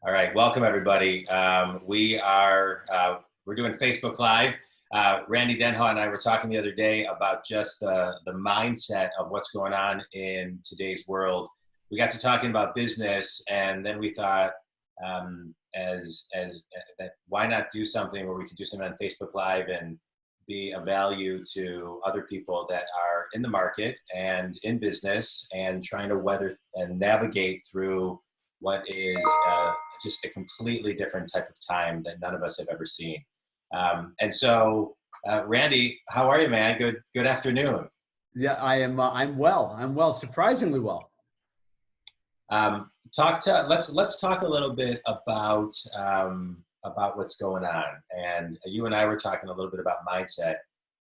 All right, welcome everybody. We're doing Facebook Live. Randy Denha and I were talking the other day about just the mindset of what's going on in today's world. We got to talking about business, and then we thought, that why not do something where we could do something on Facebook Live and be a value to other people that are in the market and in business and trying to weather and navigate through what is just a completely different type of time that none of us have ever seen. Randy, how are you, man? Good afternoon. Yeah, I am. I'm well. I'm well, surprisingly well. Let's talk a little bit about what's going on. And you and I were talking a little bit about mindset.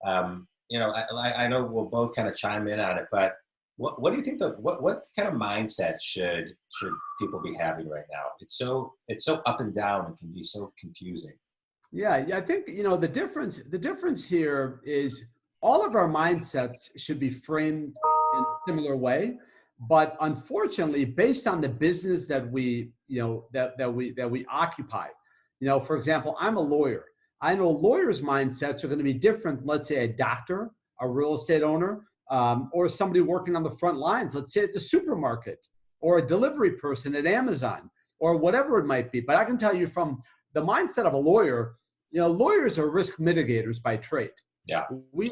I know we'll both kind of chime in on it, but what do you think what kind of mindset should people be having right now? It's so up and down. It can be so confusing. Yeah, I think the difference here is all of our mindsets should be framed in a similar way, but unfortunately, based on the business that we occupy, for example, I'm a lawyer. I know lawyers' mindsets are going to be different. Let's say a doctor, a real estate owner, or somebody working on the front lines. Let's say it's a supermarket or a delivery person at Amazon or whatever it might be. But I can tell you from the mindset of a lawyer, lawyers are risk mitigators by trade. Yeah. We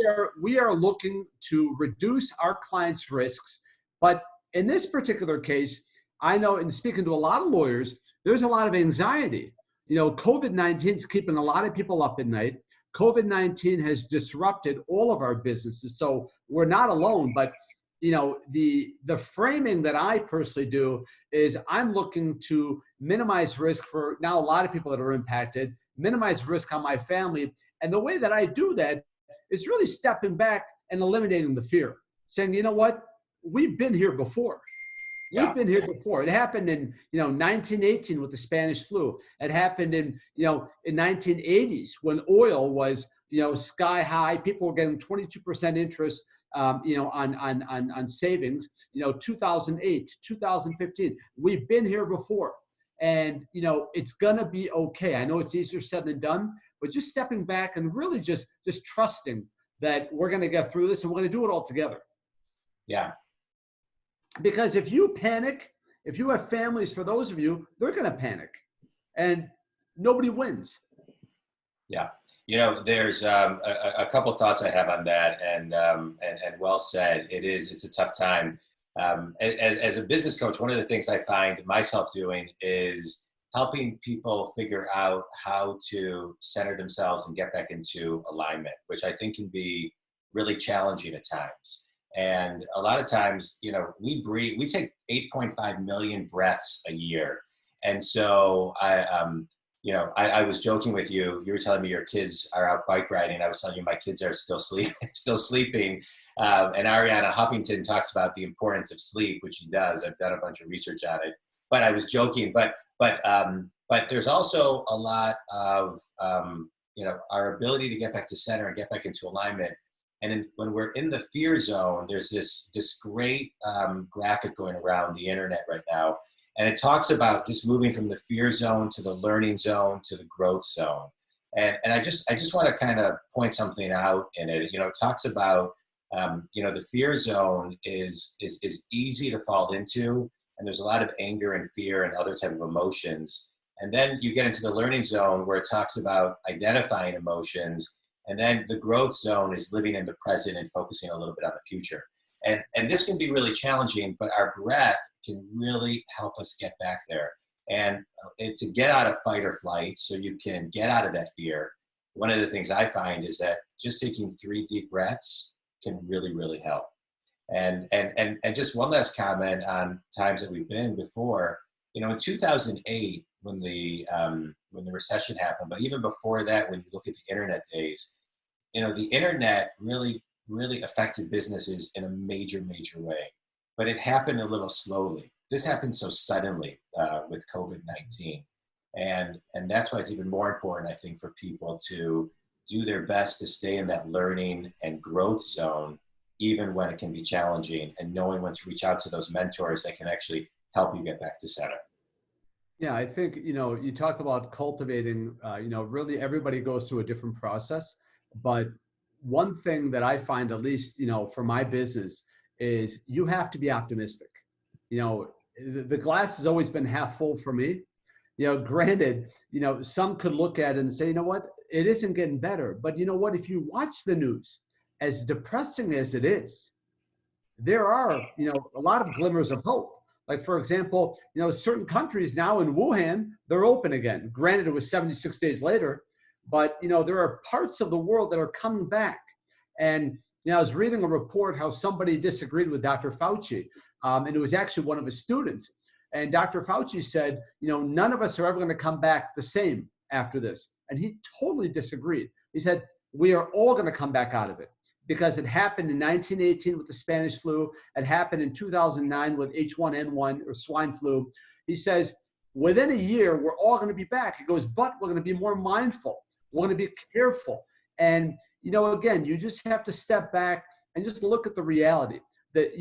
are looking to reduce our clients' risks. But in this particular case, I know in speaking to a lot of lawyers, there's a lot of anxiety. COVID-19 is keeping a lot of people up at night. COVID-19 has disrupted all of our businesses. So we're not alone, but the framing that I personally do is I'm looking to minimize risk for now a lot of people that are impacted, minimize risk on my family. And the way that I do that is really stepping back and eliminating the fear, saying, you know what, we've been here before. We've been here before. It happened in 1918 with the Spanish flu. It happened in 1980s when oil was sky high. People were getting 22% interest on savings. 2008, 2015. We've been here before, and it's gonna be okay. I know it's easier said than done, but just stepping back and really just trusting that we're gonna get through this and we're gonna do it all together. Yeah. Because if you panic, if you have families, for those of you, they're going to panic and nobody wins. Yeah. There's a couple thoughts I have on that, and well said. It's a tough time. As a business coach, one of the things I find myself doing is helping people figure out how to center themselves and get back into alignment, which I think can be really challenging at times. And a lot of times, we take 8.5 million breaths a year. And so I was joking with you. You were telling me your kids are out bike riding. I was telling you my kids are still sleeping. And Ariana Huffington talks about the importance of sleep, which she does. I've done a bunch of research on it. But I was joking. But there's also a lot of our ability to get back to center and get back into alignment. And when we're in the fear zone, there's this great graphic going around the internet right now. And it talks about just moving from the fear zone to the learning zone to the growth zone. And I just want to kind of point something out in it. It talks about, the fear zone is easy to fall into. And there's a lot of anger and fear and other type of emotions. And then you get into the learning zone where it talks about identifying emotions. And then the growth zone is living in the present and focusing a little bit on the future. And this can be really challenging, but our breath can really help us get back there. And to get out of fight or flight so you can get out of that fear, one of the things I find is that just taking 3 deep breaths can really, really help. And just one last comment on times that we've been before. In 2008, when the recession happened, but even before that, when you look at the internet days, the internet really affected businesses in a major way, but it happened a little slowly. This happened so suddenly with COVID-19, and that's why it's even more important, I think, for people to do their best to stay in that learning and growth zone, even when it can be challenging, and knowing when to reach out to those mentors that can actually help you get back to center. Yeah, I think, you talk about cultivating, really everybody goes through a different process. But one thing that I find, at least, for my business, is you have to be optimistic. You know, the glass has always been half full for me. Granted, some could look at it and say, you know what, it isn't getting better. But you know what, if you watch the news, as depressing as it is, there are, a lot of glimmers of hope. Like, for example, certain countries now in Wuhan, they're open again. Granted, it was 76 days later, but, there are parts of the world that are coming back. And, I was reading a report how somebody disagreed with Dr. Fauci, and it was actually one of his students. And Dr. Fauci said, none of us are ever going to come back the same after this. And he totally disagreed. He said, we are all going to come back out of it, because it happened in 1918 with the Spanish flu. It happened in 2009 with H1N1 or swine flu. He says, within a year, we're all going to be back. He goes, but we're going to be more mindful. We're going to be careful. And, again, you just have to step back and just look at the reality that,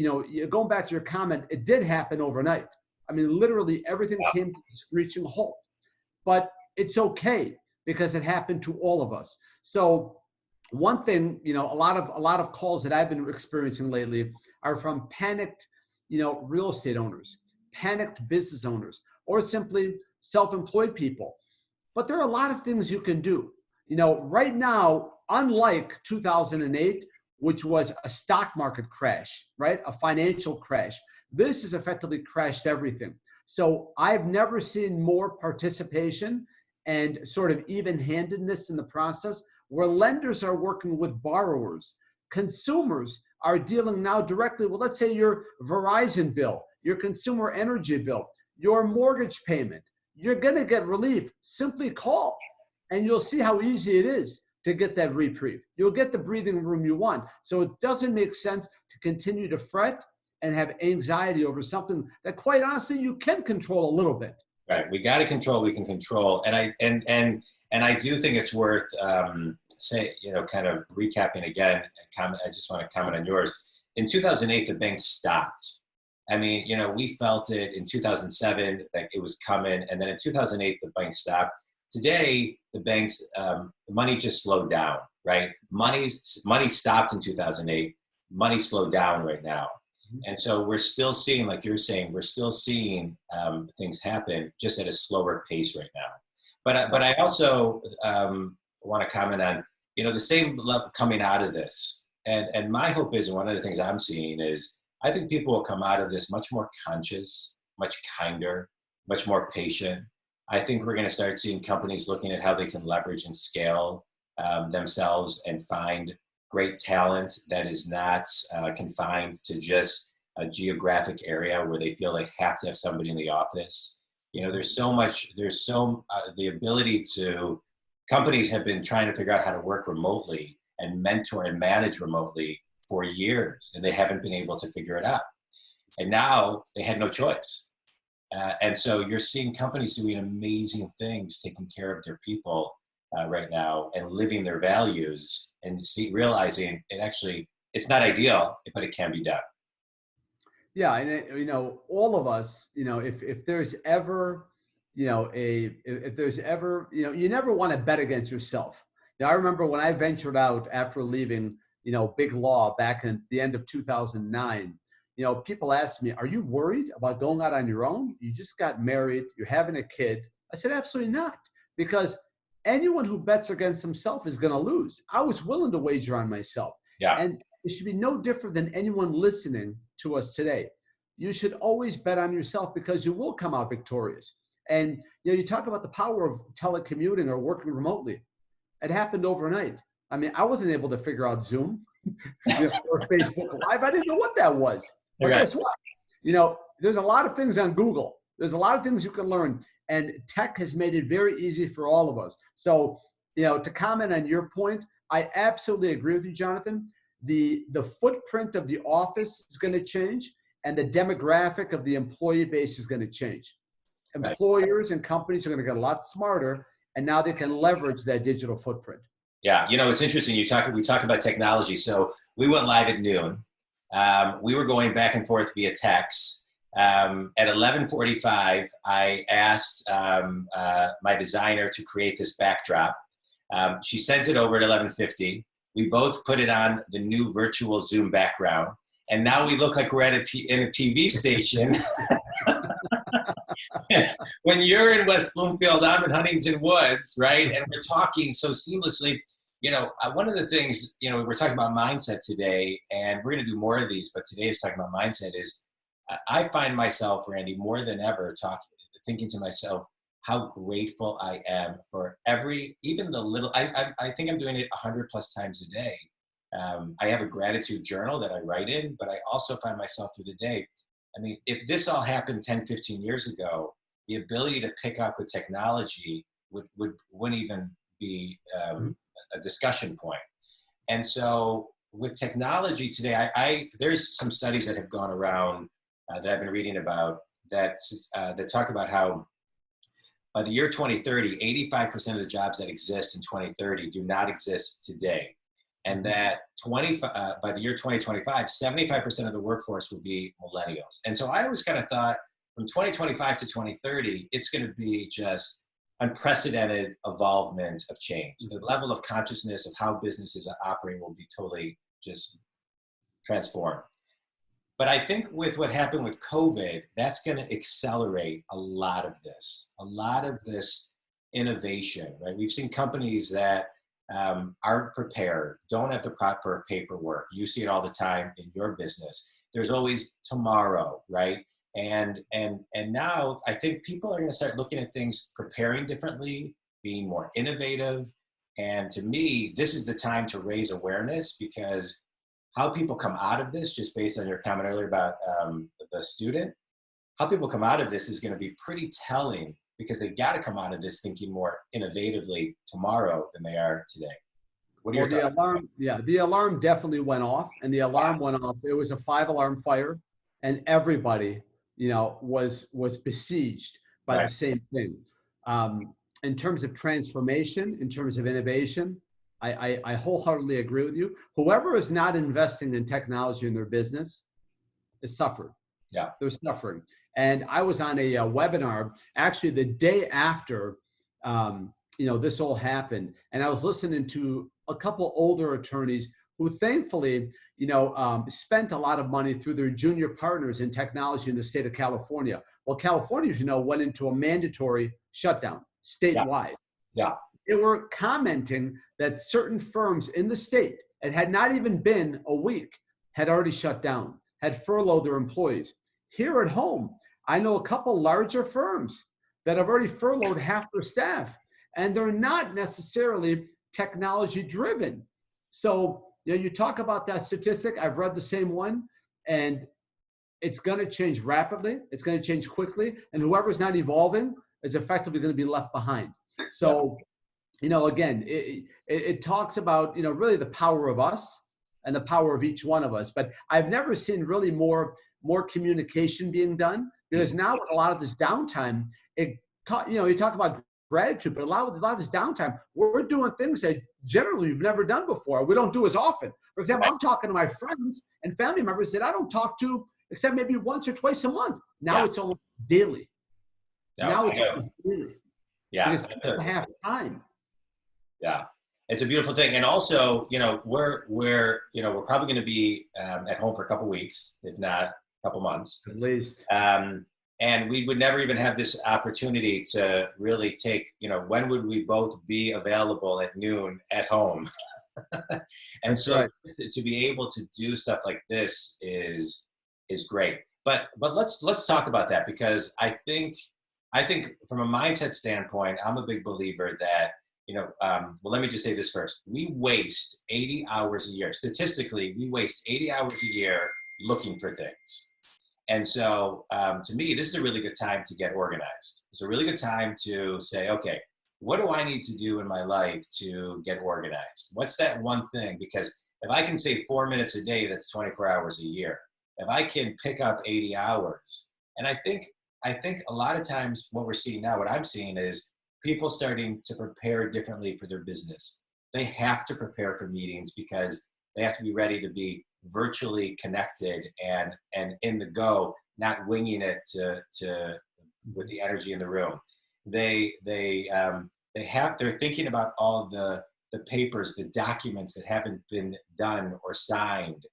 going back to your comment, it did happen overnight. I mean, literally everything came to a screeching halt. But it's okay, because it happened to all of us. So one thing, a lot of calls that I've been experiencing lately are from panicked, real estate owners, panicked business owners, or simply self-employed people. But there are a lot of things you can do. Right now, unlike 2008, which was a stock market crash, right? A financial crash. This has effectively crashed everything. So I've never seen more participation and sort of even-handedness in the process, where lenders are working with borrowers. Consumers are dealing now directly with, let's say, your Verizon bill, your consumer energy bill, your mortgage payment. You're going to get relief. Simply call, and you'll see how easy it is to get that reprieve. You'll get the breathing room you want. So it doesn't make sense to continue to fret and have anxiety over something that, quite honestly, you can control a little bit. Right. We got to control what we can control. And I do think it's worth kind of recapping again. I just want to comment on yours. In 2008, the bank stopped. I mean, we felt it in 2007 that it was coming, and then in 2008, the bank stopped. Today, the banks, money just slowed down, right? Money stopped in 2008. Money slowed down right now. And so we're still seeing, like you're saying, we're still seeing things happen, just at a slower pace right now. But I also want to comment on, the same level coming out of this. And my hope is, and one of the things I'm seeing is, I think people will come out of this much more conscious, much kinder, much more patient. I think we're going to start seeing companies looking at how they can leverage and scale themselves and find great talent that is not confined to just a geographic area where they feel they have to have somebody in the office. There's so much, the ability to, companies have been trying to figure out how to work remotely and mentor and manage remotely for years, and they haven't been able to figure it out. And now they had no choice. And so you're seeing companies doing amazing things, taking care of their people right now and living their values, and realizing it's not ideal, but it can be done. Yeah, and all of us, if there's ever, if there's ever, you never want to bet against yourself. I remember when I ventured out after leaving, Big Law back in the end of 2009. People asked me, "Are you worried about going out on your own? You just got married, you're having a kid." I said, "Absolutely not," because anyone who bets against himself is going to lose. I was willing to wager on myself. Yeah. And it should be no different than anyone listening to us today. You should always bet on yourself, because you will come out victorious. And you talk about the power of telecommuting or working remotely. It happened overnight. I mean, I wasn't able to figure out Zoom or Facebook Live. I didn't know what that was. But guess what? There's a lot of things on Google. There's a lot of things you can learn. And tech has made it very easy for all of us. So, to comment on your point, I absolutely agree with you, Jonathan. The footprint of the office is going to change, and the demographic of the employee base is going to change. Employers and companies are going to get a lot smarter, and now they can leverage that digital footprint. Yeah, it's interesting. We talk about technology. So we went live at noon. We were going back and forth via text, At 11:45, I asked my designer to create this backdrop. She sent it over at 11:50. We both put it on the new virtual Zoom background. And now we look like we're at in a TV station. When you're in West Bloomfield, I'm in Huntington Woods, right? And we're talking so seamlessly. One of the things, we're talking about mindset today, and we're going to do more of these, but today is talking about mindset is I find myself, Randy, more than ever thinking to myself, how grateful I am for even the little, I think I'm doing it 100 plus times a day. I have a gratitude journal that I write in, but I also find myself through the day. I mean, if this all happened 10, 15 years ago, the ability to pick up with technology wouldn't even be a discussion point. And so with technology today, there's some studies that have gone around that I've been reading about that talk about how by the year 2030, 85% of the jobs that exist in 2030 do not exist today. And that by the year 2025, 75% of the workforce will be millennials. And so I always kind of thought from 2025 to 2030, it's going to be just unprecedented evolvement of change. The level of consciousness of how businesses operate will be totally just transformed. But I think with what happened with COVID, that's going to accelerate a lot of this innovation, right? We've seen companies that aren't prepared, don't have the proper paperwork. You see it all the time in your business. There's always tomorrow, right? And now I think people are going to start looking at things, preparing differently, being more innovative. And to me, this is the time to raise awareness, because how people come out of this, just based on your comment earlier about the student, how people come out of this is going to be pretty telling, because they got to come out of this thinking more innovatively tomorrow than they are today. What are your thoughts? The alarm, the alarm definitely went off, and the alarm went off. It was a 5-alarm fire, and everybody, was besieged by the same thing. In terms of transformation, in terms of innovation, I wholeheartedly agree with you. Whoever is not investing in technology in their business is suffering. Yeah, they're suffering. And I was on a webinar actually the day after, this all happened, and I was listening to a couple older attorneys who thankfully, spent a lot of money through their junior partners in technology in the state of California. Well, California, went into a mandatory shutdown statewide. Yeah. They were commenting that certain firms in the state, it had not even been a week, had already shut down, had furloughed their employees. Here at home, I know a couple larger firms that have already furloughed half their staff, and they're not necessarily technology driven. So, you talk about that statistic, I've read the same one, and it's going to change rapidly. It's going to change quickly, and whoever's not evolving is effectively going to be left behind. So, again, it talks about, really the power of us and the power of each one of us. But I've never seen really more communication being done, because now with a lot of this downtime, you talk about gratitude, but a lot of this downtime, we're doing things that generally we've never done before. We don't do as often. For example, I'm talking to my friends and family members that I don't talk to except maybe once or twice a month. Now it's almost daily. Now it's almost daily. Yeah. Because people have time. Yeah. It's a beautiful thing. And also, we're probably going to be at home for a couple weeks, if not a couple months. At least. And we would never even have this opportunity to really take, when would we both be available at noon at home? And so to be able to do stuff like this is great. But let's talk about that, because I think from a mindset standpoint, I'm a big believer that, well, let me just say this first. We waste 80 hours a year. Statistically, we waste 80 hours a year looking for things. And so to me, this is a really good time to get organized. It's a really good time to say, okay, what do I need to do in my life to get organized? What's that one thing? Because if I can save 4 minutes a day, that's 24 hours a year. If I can pick up 80 hours, and I think a lot of times what we're seeing now, what I'm seeing is people starting to prepare differently for their business. They have to prepare for meetings because they have to be ready to be virtually connected and in the go, not winging it to with the energy in the room. They're thinking about all the papers, the documents that haven't been done or signed.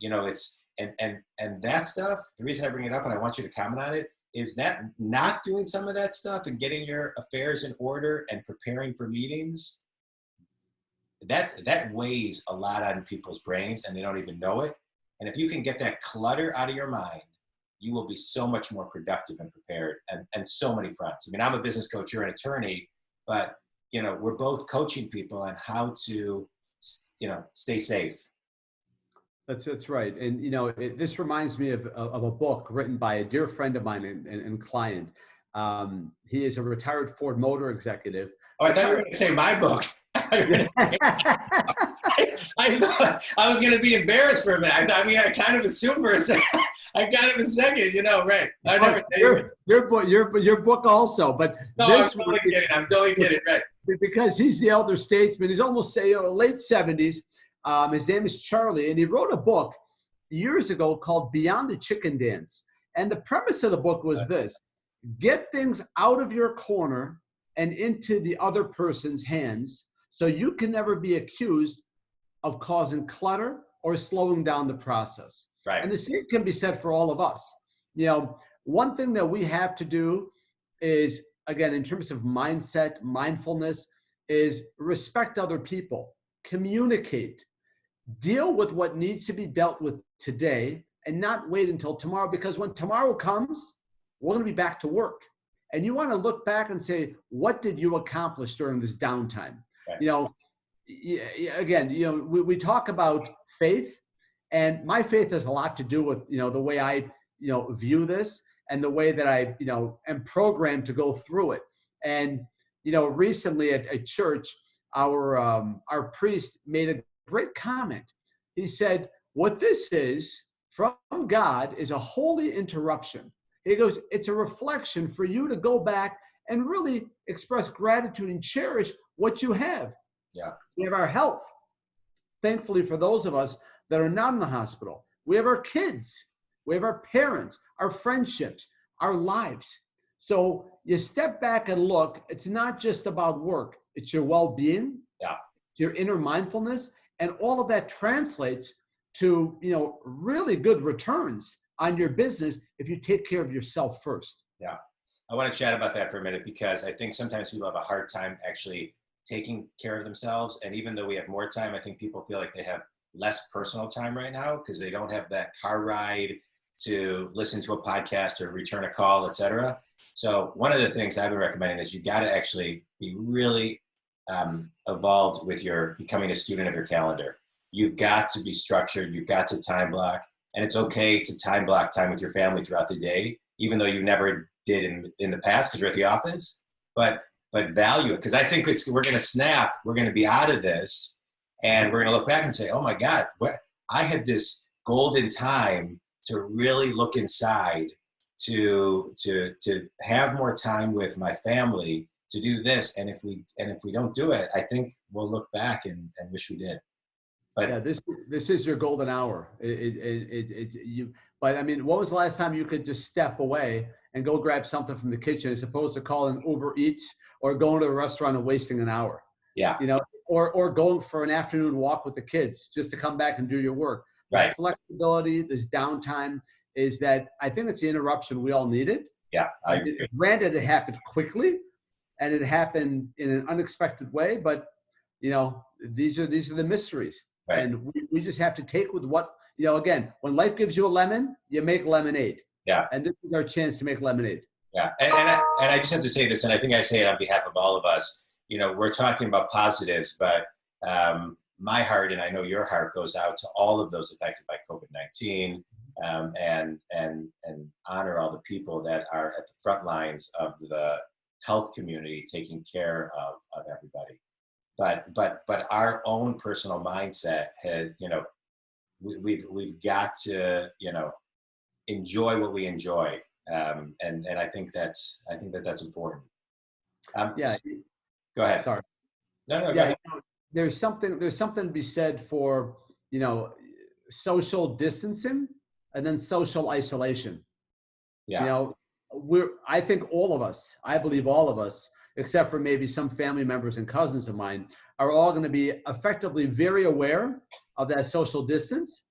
It's and that stuff. The reason I bring it up, and I want you to comment on it, is that not doing some of that stuff and getting your affairs in order and preparing for meetings. That weighs a lot on people's brains, and they don't even know it. And if you can get that clutter out of your mind, you will be so much more productive and prepared, and so many fronts. I mean, I'm a business coach, you're an attorney, but we're both coaching people on how to, stay safe. That's right. And, this reminds me of a book written by a dear friend of mine and client. He is a retired Ford Motor executive. Oh, I thought you were going to say my book. I was going to be embarrassed for a minute. I kind of assumed for a second. I got it a second, right. Your book also, but no, this, I'm totally kidding, right. Because he's the elder statesman. He's almost late 70s. His name is Charlie, and he wrote a book years ago called Beyond the Chicken Dance. And the premise of the book was this: get things out of your corner and into the other person's hands, so you can never be accused of causing clutter or slowing down the process. Right. And the same can be said for all of us. One thing that we have to do is, again, in terms of mindset, mindfulness, is respect other people, communicate, deal with what needs to be dealt with today, and not wait until tomorrow, because when tomorrow comes, we're going to be back to work. And you want to look back and say, what did you accomplish during this downtime? Right. Again, we talk about faith, and my faith has a lot to do with, the way I, view this, and the way that I, am programmed to go through it. And, recently at church, our priest made a great comment. He said, what this is from God is a holy interruption. He goes, it's a reflection for you to go back and really express gratitude and cherish what you have. Yeah. We have our health. Thankfully, for those of us that are not in the hospital, we have our kids, we have our parents, our friendships, our lives. So you step back and look, it's not just about work, it's your well-being, your inner mindfulness, and all of that translates to, really good returns on your business if you take care of yourself first. Yeah. I want to chat about that for a minute, because I think sometimes people have a hard time actually taking care of themselves. And even though we have more time, I think people feel like they have less personal time right now because they don't have that car ride to listen to a podcast or return a call, etc. So one of the things I've been recommending is you got to actually be really evolved with your becoming a student of your calendar. You've got to be structured. You've got to time block. And it's okay to time block time with your family throughout the day, even though you never did in the past because you're at the office. But value it, because I think we're going to snap. We're going to be out of this, and we're going to look back and say, "Oh my God, I had this golden time to really look inside, to have more time with my family, to do this." And if we don't do it, I think we'll look back and wish we did. But yeah, this is your golden hour. But I mean, when was the last time you could just step away and go grab something from the kitchen as opposed to calling Uber Eats or going to a restaurant and wasting an hour? Yeah. Or going for an afternoon walk with the kids just to come back and do your work. Right. This flexibility, this downtime, is that I think it's the interruption we all needed. Yeah. Granted, it happened quickly and it happened in an unexpected way, but these are the mysteries. Right. And we just have to take with what, again, when life gives you a lemon, you make lemonade. Yeah. And this is our chance to make lemonade. Yeah. And I just have to say this, and I think I say it on behalf of all of us, we're talking about positives, but my heart, and I know your heart, goes out to all of those affected by COVID-19, and honor all the people that are at the front lines of the health community taking care of everybody. But our own personal mindset has, we've got to, enjoy what we enjoy. And I think that's important. Yeah. Go ahead. Sorry. No, yeah, go ahead. There's something to be said for, social distancing and then social isolation. You know, I think all of us, I believe all of us, except for maybe some family members and cousins of mine, are all going to be effectively very aware of that social distance.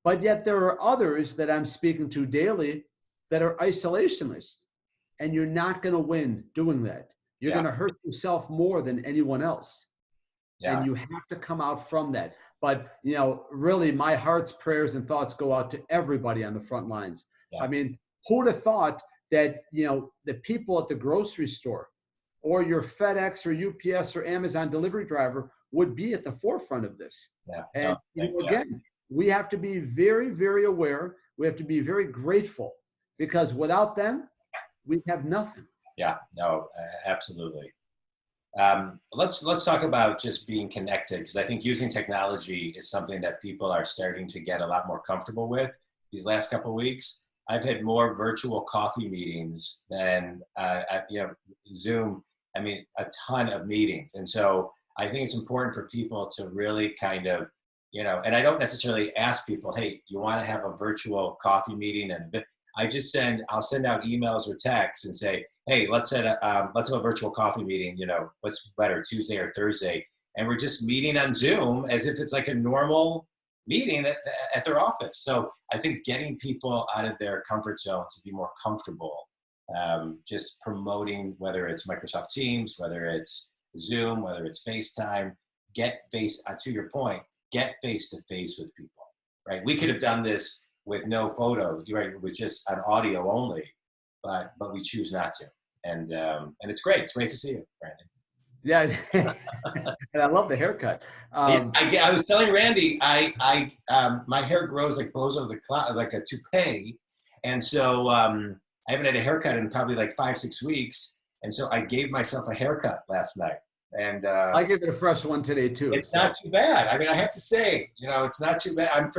But yet there are others that I'm speaking to daily that are isolationists, and you're not going to win doing that. You're going to hurt yourself more than anyone else. And you have to come out from that. But, you know, really my heart's prayers and thoughts go out to everybody on the front lines. I mean, who would have thought that, you know, the people at the grocery store or your FedEx or UPS or Amazon delivery driver would be at the forefront of this? And you know, again, we have to be very, very aware. We have to be very grateful, because without them, we have nothing. Yeah, no, absolutely. Let's talk about just being connected, because I think using technology is something that people are starting to get a lot more comfortable with these last couple of weeks. I've had more virtual coffee meetings than you know, Zoom. I mean, a ton of meetings, and so I think it's important for people to really kind of, you know, and I don't necessarily ask people, hey, you want to have a virtual coffee meeting? And I'll send out emails or texts and say, hey, let's have a virtual coffee meeting, you know, what's better, Tuesday or Thursday? And we're just meeting on Zoom as if it's like a normal meeting at their office. So I think getting people out of their comfort zone to be more comfortable, just promoting, whether it's Microsoft Teams, whether it's Zoom, whether it's FaceTime, to your point, get face-to-face with people, right? We could have done this with no photo, right, with just an audio only, but we choose not to. And it's great. It's great to see you, Brandon. Yeah, and I love the haircut. I was telling Randy, my hair grows like Bozo the Clown, like a toupee, and so I haven't had a haircut in probably like 5-6 weeks, and so I gave myself a haircut last night. And I gave it a fresh one today too. It's not too bad. I mean, I have to say, you know, it's not too bad.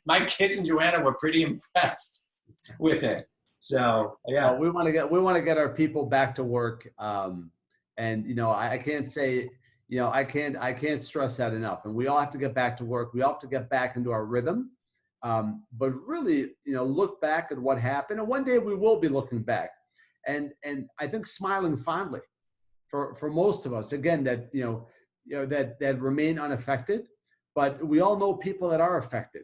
My kids and Joanna were pretty impressed with it. So yeah, we want to get our people back to work. And you know, I can't say, you know, I can't stress that enough. And we all have to get back to work. We all have to get back into our rhythm. But really, you know, look back at what happened, and one day we will be looking back, and I think smiling fondly for most of us. Again, that you know that remain unaffected, but we all know people that are affected,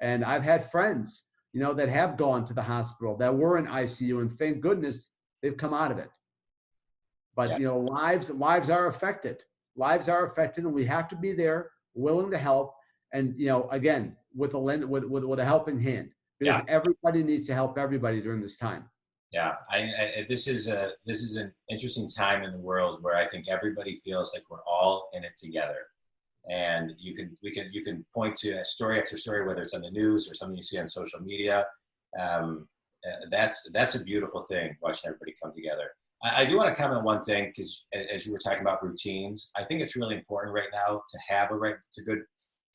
and I've had friends, you know, that have gone to the hospital, that were in ICU, and thank goodness they've come out of it. But you know, lives are affected. Lives are affected, and we have to be there, willing to help, and you know, again, with a helping hand, because everybody needs to help everybody during this time. Yeah, this is an interesting time in the world where I think everybody feels like we're all in it together, and you can point to story after story, whether it's on the news or something you see on social media. That's a beautiful thing, watching everybody come together. I do want to comment on one thing, because as you were talking about routines, I think it's really important right now to have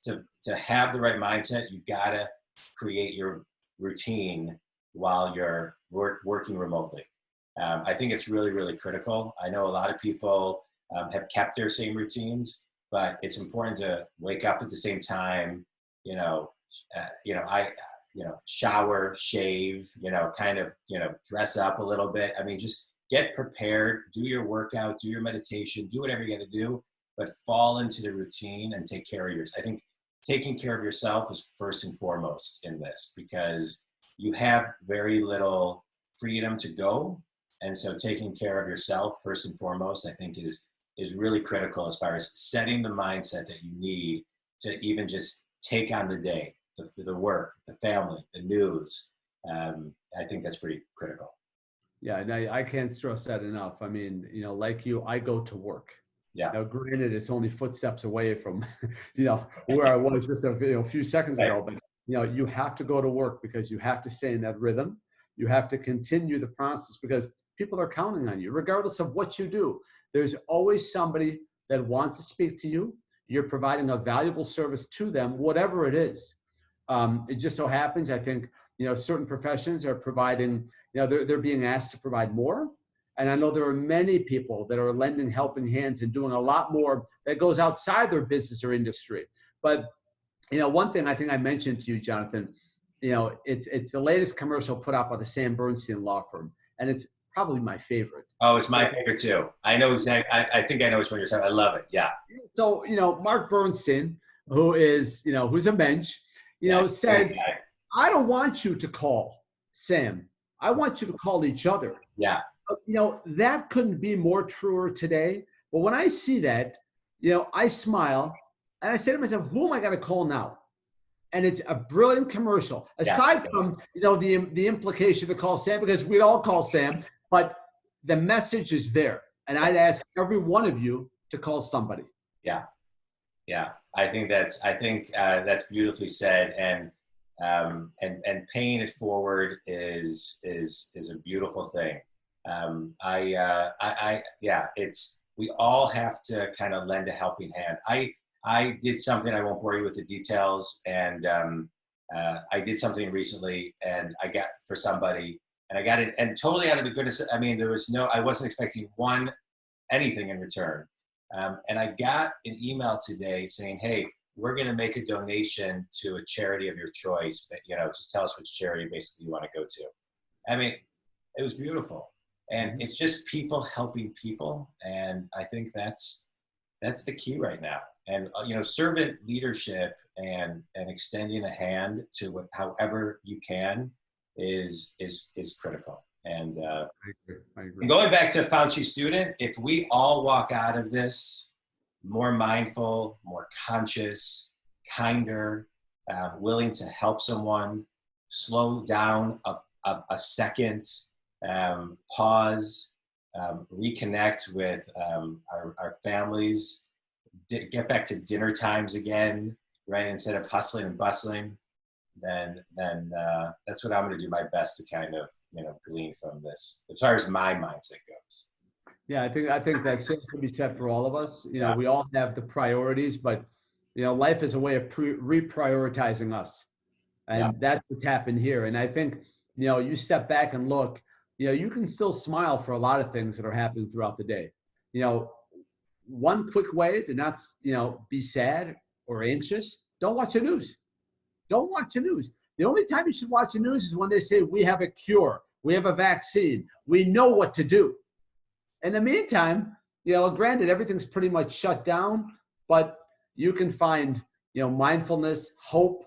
to have the right mindset. You gotta create your routine while you're working remotely. I think it's really, really critical. I know a lot of people have kept their same routines, but it's important to wake up at the same time. Shower, shave. Kind of dress up a little bit. I mean, just get prepared. Do your workout. Do your meditation. Do whatever you got to do, but fall into the routine and take care of yourself. I think taking care of yourself is first and foremost in this, because you have very little freedom to go. And so taking care of yourself first and foremost, I think is really critical as far as setting the mindset that you need to even just take on the day, the work, the family, the news. I think that's pretty critical. Yeah, and I can't stress that enough. I mean, like you, I go to work. Yeah. Now, granted, it's only footsteps away from, where I was just a few seconds ago, but you have to go to work because you have to stay in that rhythm. You have to continue the process because people are counting on you, regardless of what you do. There's always somebody that wants to speak to you. You're providing a valuable service to them, whatever it is. It just so happens, I think, certain professions are providing, they're being asked to provide more. And I know there are many people that are lending helping hands and doing a lot more that goes outside their business or industry. But, one thing I think I mentioned to you, Jonathan, it's the latest commercial put out by the Sam Bernstein law firm, and it's probably my favorite. Oh, it's my favorite too. I know exactly. I think I know which one you're talking about. I love it. Yeah. So, Mark Bernstein, who's a mensch, says, I don't want you to call Sam. I want you to call each other. Yeah. That couldn't be more truer today. But when I see that, I smile and I say to myself, who am I going to call now? And it's a brilliant commercial. Aside from, the implication to call Sam, because we'd all call Sam, but the message is there. And I'd ask every one of you to call somebody. Yeah. Yeah. I think that's beautifully said. And paying it forward is a beautiful thing. We all have to kind of lend a helping hand. I did something, I won't bore you with the details, and I did something recently, and I got for somebody, and I got it, and totally out of the goodness. I mean, I wasn't expecting anything in return, and I got an email today saying, "Hey, we're going to make a donation to a charity of your choice, but just tell us which charity basically you want to go to." I mean, it was beautiful, and it's just people helping people, and I think that's the key right now. And servant leadership and extending a hand to however you can is critical. And I agree. Going back to Fauci's student, if we all walk out of this more mindful, more conscious, kinder, willing to help someone, slow down a second, pause, reconnect with our families, get back to dinner times again, right? Instead of hustling and bustling, then that's what I'm going to do my best to kind of glean from this, as far as my mindset goes. Yeah, I think that same could be said for all of us. We all have the priorities, but life is a way of reprioritizing us, and that's what's happened here. And I think you step back and look, you can still smile for a lot of things that are happening throughout the day. One quick way to not be sad or anxious: don't watch the news. Don't watch the news. The only time you should watch the news is when they say we have a cure, we have a vaccine, we know what to do. In the meantime, granted, everything's pretty much shut down, but you can find, mindfulness, hope.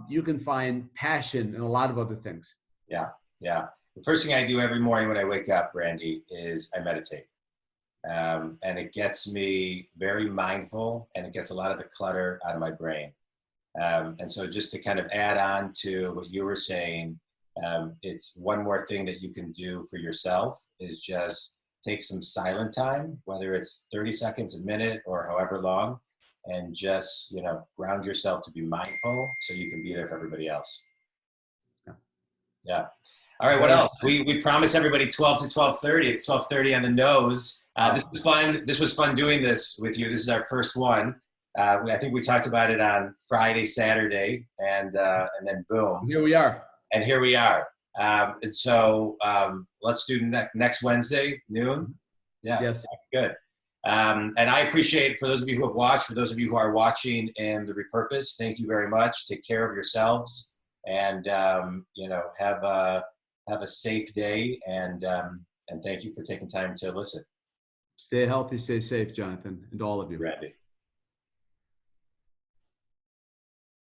You can find passion and a lot of other things. Yeah. Yeah. The first thing I do every morning when I wake up, Brandy, is I meditate. And it gets me very mindful, and it gets a lot of the clutter out of my brain. And so just to kind of add on to what you were saying, it's one more thing that you can do for yourself is just take some silent time, whether it's 30 seconds, a minute, or however long, and just, ground yourself to be mindful so you can be there for everybody else. Yeah. All right. What else? We promised everybody 12 to 12:30. It's 12:30 on the nose. This was fun. This was fun doing this with you. This is our first one. I think we talked about it on Friday, Saturday, and then boom. Here we are. And here we are. So let's do next Wednesday, noon. Yeah. Yes. Good. And I appreciate, for those of you who have watched, for those of you who are watching in the repurpose, thank you very much. Take care of yourselves, and have a safe day, and thank you for taking time to listen. Stay healthy, stay safe, Jonathan, and all of you. Randy.